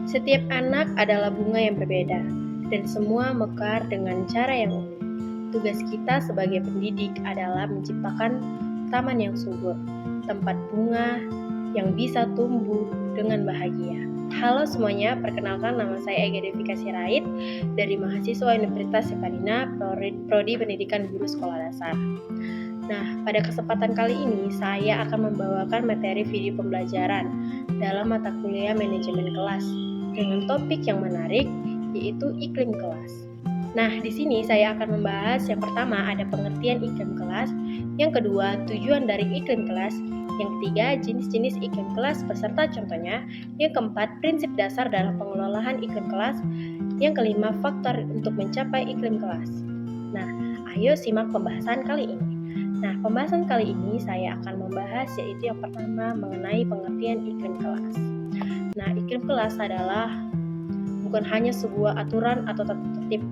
Setiap anak adalah bunga yang berbeda, dan semua mekar dengan cara yang unik. Tugas kita sebagai pendidik adalah menciptakan taman yang subur, tempat bunga yang bisa tumbuh dengan bahagia. Halo semuanya, perkenalkan nama saya Ega Devika Sirait dari mahasiswa Universitas Sepadina, Prodi Pendidikan Guru Sekolah Dasar. Nah, pada kesempatan kali ini saya akan membawakan materi video pembelajaran dalam mata kuliah manajemen kelas dengan topik yang menarik, yaitu iklim kelas. Nah, di sini saya akan membahas yang pertama ada pengertian iklim kelas, yang kedua tujuan dari iklim kelas, yang ketiga jenis-jenis iklim kelas beserta contohnya, yang keempat prinsip dasar dalam pengelolaan iklim kelas, yang kelima faktor untuk mencapai iklim kelas. Nah, ayo simak pembahasan kali ini. Nah, pembahasan kali ini saya akan membahas yaitu yang pertama mengenai pengertian iklim kelas. Nah, iklim kelas adalah bukan hanya sebuah aturan atau tata tertib,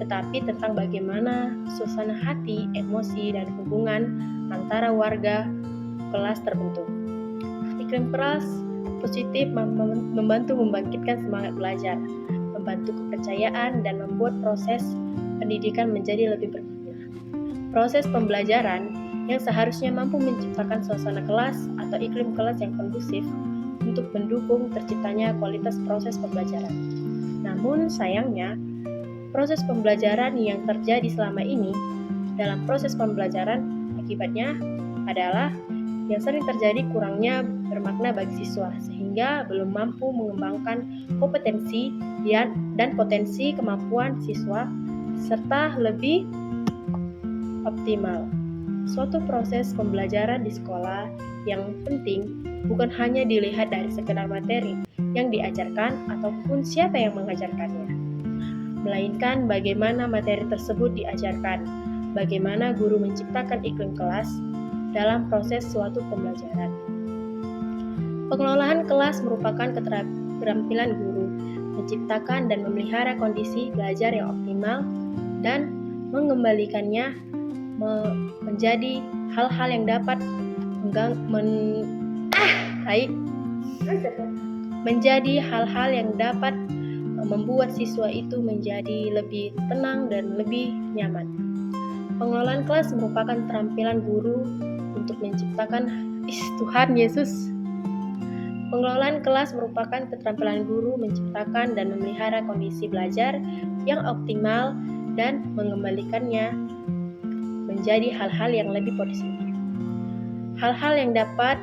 tetapi tentang bagaimana suasana hati, emosi, dan hubungan antara warga kelas terbentuk. Iklim kelas positif membantu membangkitkan semangat belajar, membantu kepercayaan, dan membuat proses pendidikan menjadi lebih berguna. Proses pembelajaran yang seharusnya mampu menciptakan suasana kelas atau iklim kelas yang kondusif untuk mendukung terciptanya kualitas proses pembelajaran. Namun sayangnya, proses pembelajaran yang terjadi selama ini dalam proses pembelajaran akibatnya adalah yang sering terjadi kurangnya bermakna bagi siswa sehingga belum mampu mengembangkan kompetensi dan potensi kemampuan siswa serta lebih optimal. Suatu proses pembelajaran di sekolah yang penting bukan hanya dilihat dari sekedar materi yang diajarkan ataupun siapa yang mengajarkannya, melainkan bagaimana materi tersebut diajarkan, bagaimana guru menciptakan iklim kelas dalam proses suatu pembelajaran. Pengelolaan kelas merupakan keterampilan guru menciptakan dan memelihara kondisi belajar yang optimal dan mengembalikannya menjadi hal-hal yang dapat menjadi hal-hal yang dapat membuat siswa itu menjadi lebih tenang dan lebih nyaman. Pengelolaan kelas merupakan keterampilan guru untuk menciptakan Tuhan Yesus. Pengelolaan kelas merupakan keterampilan guru menciptakan dan memelihara kondisi belajar yang optimal dan mengembalikannya menjadi hal-hal yang lebih positif. Hal-hal yang dapat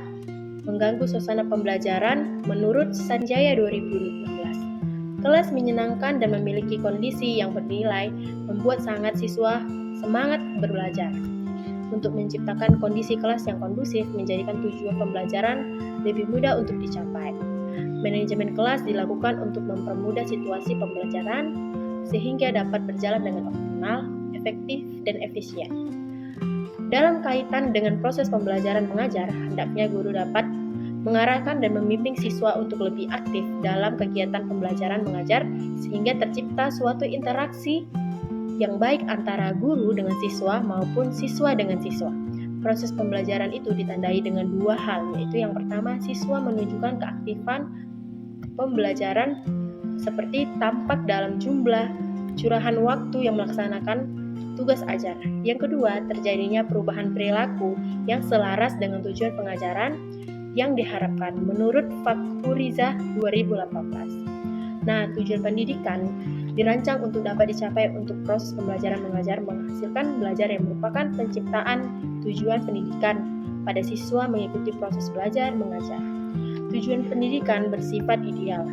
mengganggu suasana pembelajaran menurut Sanjaya 2016. Kelas menyenangkan dan memiliki kondisi yang bernilai membuat siswa semangat berbelajar. Untuk menciptakan kondisi kelas yang kondusif menjadikan tujuan pembelajaran lebih mudah untuk dicapai. Manajemen kelas dilakukan untuk mempermudah situasi pembelajaran sehingga dapat berjalan dengan optimal, efektif, dan efisien. Dalam kaitan dengan proses pembelajaran mengajar, hendaknya guru dapat mengarahkan dan membimbing siswa untuk lebih aktif dalam kegiatan pembelajaran mengajar sehingga tercipta suatu interaksi yang baik antara guru dengan siswa maupun siswa dengan siswa. Proses pembelajaran itu ditandai dengan dua hal, yaitu yang pertama siswa menunjukkan keaktifan pembelajaran seperti tampak dalam jumlah curahan waktu yang melaksanakan tugas ajar. Yang kedua, terjadinya perubahan perilaku yang selaras dengan tujuan pengajaran yang diharapkan menurut Fakhuriza 2018. Nah, tujuan pendidikan dirancang untuk dapat dicapai untuk proses pembelajaran mengajar menghasilkan belajar yang merupakan penciptaan tujuan pendidikan pada siswa mengikuti proses belajar mengajar. Tujuan pendidikan bersifat ideal,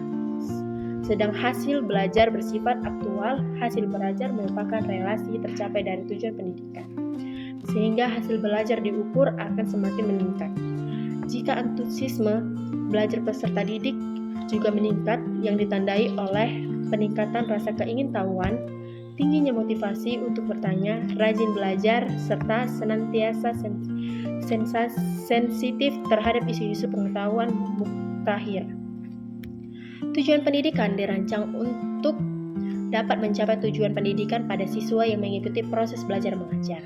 sedang hasil belajar bersifat aktual. Hasil belajar merupakan relasi tercapai dari tujuan pendidikan, sehingga hasil belajar diukur akan semakin meningkat. Jika antusiasme belajar peserta didik juga meningkat yang ditandai oleh peningkatan rasa keingintahuan, tingginya motivasi untuk bertanya, rajin belajar, serta senantiasa sensitif terhadap isu-isu pengetahuan mutakhir. Tujuan pendidikan dirancang untuk dapat mencapai tujuan pendidikan pada siswa yang mengikuti proses belajar mengajar.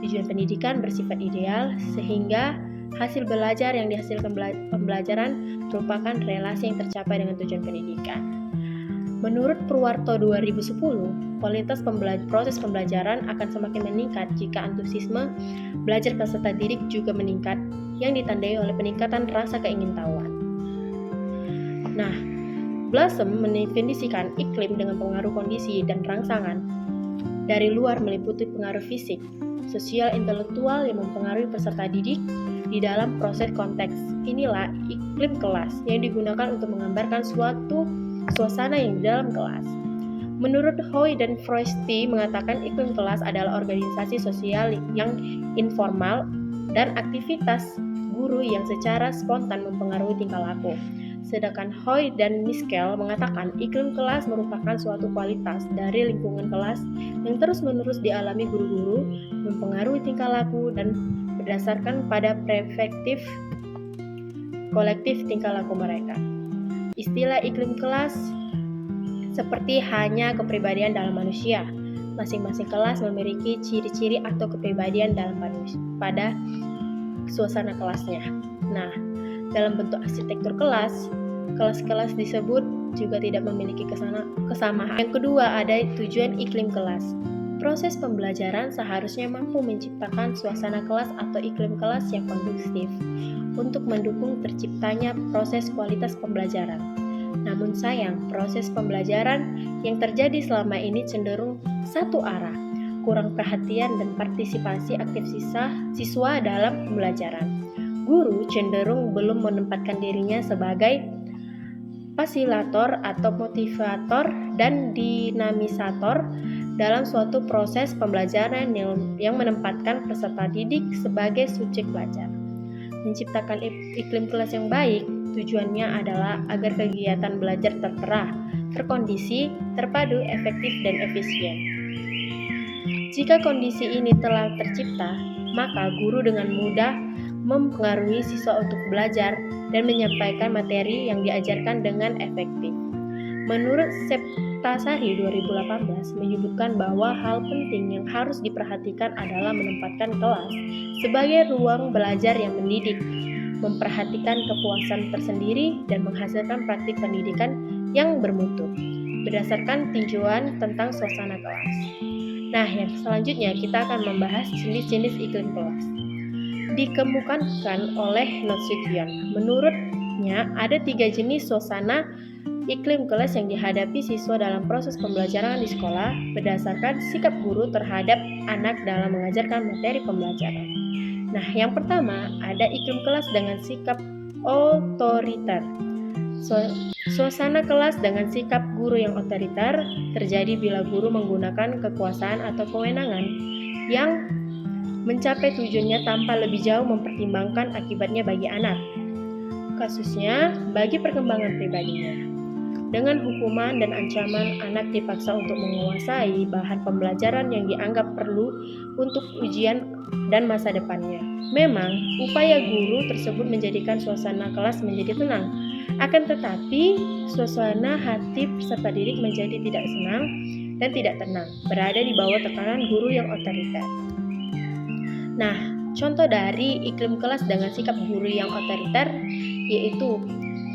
Tujuan pendidikan bersifat ideal sehingga Hasil belajar yang dihasilkan pembelajaran merupakan relasi yang tercapai dengan tujuan pendidikan. Menurut Purwarto 2010, kualitas proses pembelajaran akan semakin meningkat jika antusiasme belajar peserta didik juga meningkat, yang ditandai oleh peningkatan rasa keingintahuan. Nah, Blossom mendefinisikan iklim dengan pengaruh kondisi dan rangsangan dari luar meliputi pengaruh fisik, sosial, intelektual yang mempengaruhi peserta didik di dalam proses konteks. Inilah iklim kelas yang digunakan untuk menggambarkan suatu suasana yang di dalam kelas. Menurut Hoy dan Froesty mengatakan iklim kelas adalah organisasi sosial yang informal dan aktivitas guru yang secara spontan mempengaruhi tingkah laku. Sedangkan Hoy dan Miskel mengatakan iklim kelas merupakan suatu kualitas dari lingkungan kelas yang terus-menerus dialami guru-guru, mempengaruhi tingkah laku dan berdasarkan pada perspektif kolektif tingkah laku mereka. Istilah iklim kelas seperti hanya kepribadian dalam manusia. Masing-masing kelas memiliki ciri-ciri atau kepribadian pada suasana kelasnya. Nah, dalam bentuk arsitektur kelas, kelas-kelas disebut juga tidak memiliki kesamaan. Yang kedua, ada tujuan iklim kelas. Proses pembelajaran seharusnya mampu menciptakan suasana kelas atau iklim kelas yang kondusif untuk mendukung terciptanya proses kualitas pembelajaran. Namun sayang, proses pembelajaran yang terjadi selama ini cenderung satu arah, kurang perhatian dan partisipasi aktif siswa dalam pembelajaran. Guru cenderung belum menempatkan dirinya sebagai fasilitator atau motivator dan dinamisator dalam suatu proses pembelajaran yang menempatkan peserta didik sebagai subjek belajar. Menciptakan iklim kelas yang baik tujuannya adalah agar kegiatan belajar tertera, terkondisi, terpadu, efektif, dan efisien. Jika kondisi ini telah tercipta, maka guru dengan mudah mempengaruhi siswa untuk belajar dan menyampaikan materi yang diajarkan dengan efektif. Menurut Septasari 2018 menyebutkan bahwa hal penting yang harus diperhatikan adalah menempatkan kelas sebagai ruang belajar yang mendidik, memperhatikan kepuasan tersendiri dan menghasilkan praktik pendidikan yang bermutu berdasarkan tinjauan tentang suasana kelas. Nah, yang selanjutnya kita akan membahas jenis-jenis iklim kelas. Dikemukakan oleh Nasution. Menurutnya ada 3 jenis suasana iklim kelas yang dihadapi siswa dalam proses pembelajaran di sekolah berdasarkan sikap guru terhadap anak dalam mengajarkan materi pembelajaran. Nah, yang pertama ada iklim kelas dengan sikap otoriter. Suasana kelas dengan sikap guru yang otoriter terjadi bila guru menggunakan kekuasaan atau kewenangan yang mencapai tujuannya tanpa lebih jauh mempertimbangkan akibatnya bagi anak. Kasusnya bagi perkembangan pribadinya. Dengan hukuman dan ancaman, anak dipaksa untuk menguasai bahan pembelajaran yang dianggap perlu untuk ujian dan masa depannya. Memang, upaya guru tersebut menjadikan suasana kelas menjadi tenang. Akan tetapi, suasana hati peserta didik menjadi tidak senang dan tidak tenang, berada di bawah tekanan guru yang otoriter. Nah, contoh dari iklim kelas dengan sikap guru yang otoriter yaitu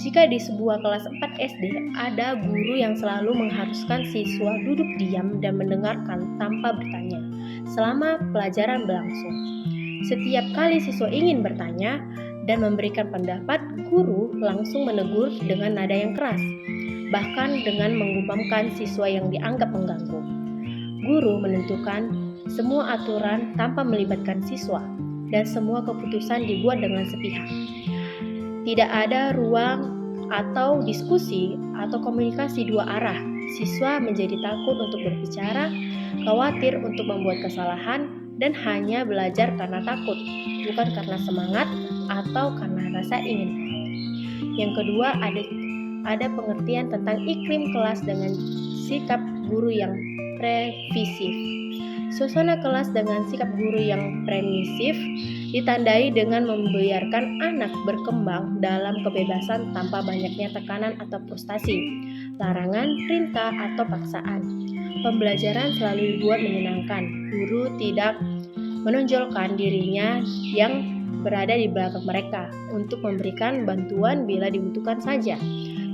jika di sebuah kelas 4 SD ada guru yang selalu mengharuskan siswa duduk diam dan mendengarkan tanpa bertanya selama pelajaran berlangsung. Setiap kali siswa ingin bertanya dan memberikan pendapat, guru langsung menegur dengan nada yang keras, bahkan dengan menggumamkan siswa yang dianggap mengganggu. Guru menentukan semua aturan tanpa melibatkan siswa, dan semua keputusan dibuat dengan sepihak. Tidak ada ruang atau diskusi atau komunikasi dua arah. Siswa menjadi takut untuk berbicara, khawatir untuk membuat kesalahan, dan hanya belajar karena takut, bukan karena semangat atau karena rasa ingin tahu. Yang kedua, ada pengertian tentang iklim kelas dengan sikap guru yang previsif. Suasana kelas dengan sikap guru yang permisif ditandai dengan membiarkan anak berkembang dalam kebebasan tanpa banyaknya tekanan atau frustasi, larangan, perintah, atau paksaan. Pembelajaran selalu dibuat menyenangkan. Guru tidak menonjolkan dirinya yang berada di belakang mereka untuk memberikan bantuan bila dibutuhkan saja.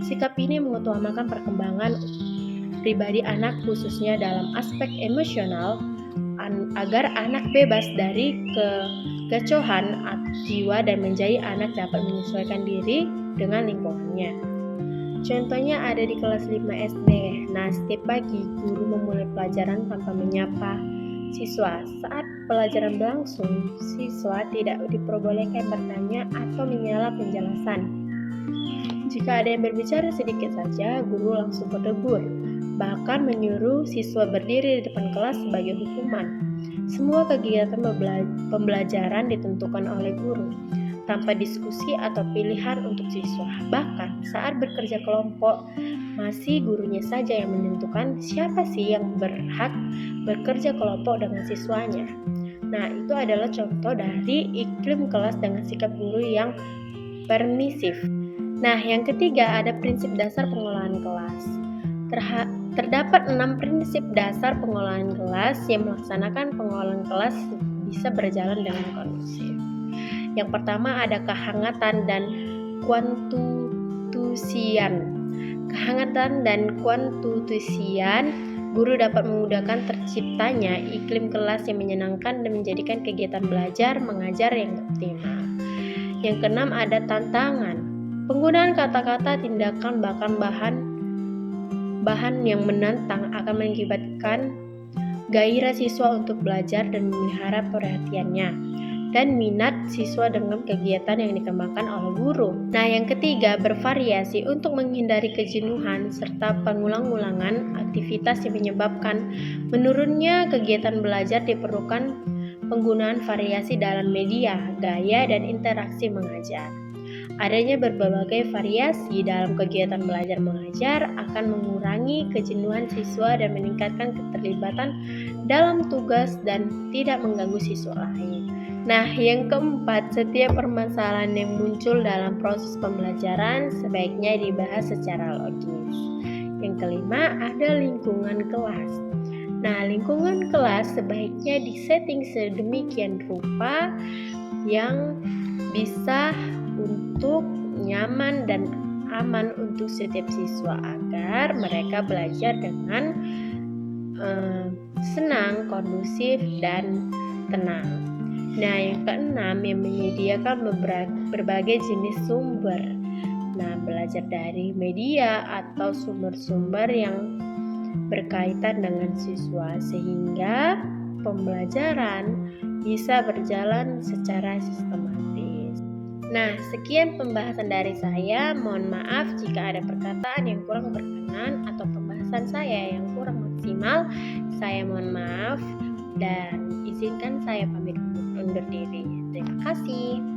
Sikap ini mengutamakan perkembangan pribadi anak khususnya dalam aspek emosional agar anak bebas dari kekecohan jiwa dan menjadi anak dapat menyesuaikan diri dengan lingkungannya. Contohnya ada di kelas 5 SD. Nah, setiap pagi guru memulai pelajaran tanpa menyapa siswa. Saat pelajaran berlangsung, siswa tidak diperbolehkan bertanya atau menyela penjelasan. Jika ada yang berbicara sedikit saja, guru langsung bertegur, bahkan menyuruh siswa berdiri di depan kelas sebagai hukuman. Semua kegiatan pembelajaran ditentukan oleh guru, tanpa diskusi atau pilihan untuk siswa. Bahkan saat bekerja kelompok, masih gurunya saja yang menentukan siapa sih yang berhak bekerja kelompok dengan siswanya. Nah, itu adalah contoh dari iklim kelas dengan sikap guru yang permisif. Nah, yang ketiga ada prinsip dasar pengelolaan kelas. Terdapat 6 prinsip dasar pengelolaan kelas yang melaksanakan pengelolaan kelas bisa berjalan dengan kondusif. Yang pertama ada kehangatan dan kuantutusian. Kehangatan dan kuantutusian, guru dapat memudahkan terciptanya iklim kelas yang menyenangkan dan menjadikan kegiatan belajar mengajar yang optimal. Yang keenam ada tantangan. Penggunaan kata-kata, tindakan, bahkan bahan yang menantang akan mengakibatkan gairah siswa untuk belajar dan memelihara perhatiannya dan minat siswa dengan kegiatan yang dikembangkan oleh guru. Nah, yang ketiga bervariasi untuk menghindari kejenuhan serta pengulang-ulangan aktivitas yang menyebabkan menurunnya kegiatan belajar. Diperlukan penggunaan variasi dalam media, gaya, dan interaksi mengajar. Adanya berbagai variasi dalam kegiatan belajar mengajar akan mengurangi kejenuhan siswa dan meningkatkan keterlibatan dalam tugas dan tidak mengganggu siswa lain. Nah, yang keempat, setiap permasalahan yang muncul dalam proses pembelajaran sebaiknya dibahas secara logis. Yang kelima, ada lingkungan kelas. Nah, lingkungan kelas sebaiknya disetting sedemikian rupa yang bisa untuk nyaman dan aman untuk setiap siswa agar mereka belajar dengan senang, kondusif, dan tenang. Nah, yang keenam yang menyediakan berbagai jenis sumber. Nah, belajar dari media atau sumber-sumber yang berkaitan dengan siswa sehingga pembelajaran bisa berjalan secara sistematis. Nah, sekian pembahasan dari saya. Mohon maaf jika ada perkataan yang kurang berkenan atau pembahasan saya yang kurang maksimal. Saya mohon maaf dan izinkan saya pamit undur diri. Terima kasih.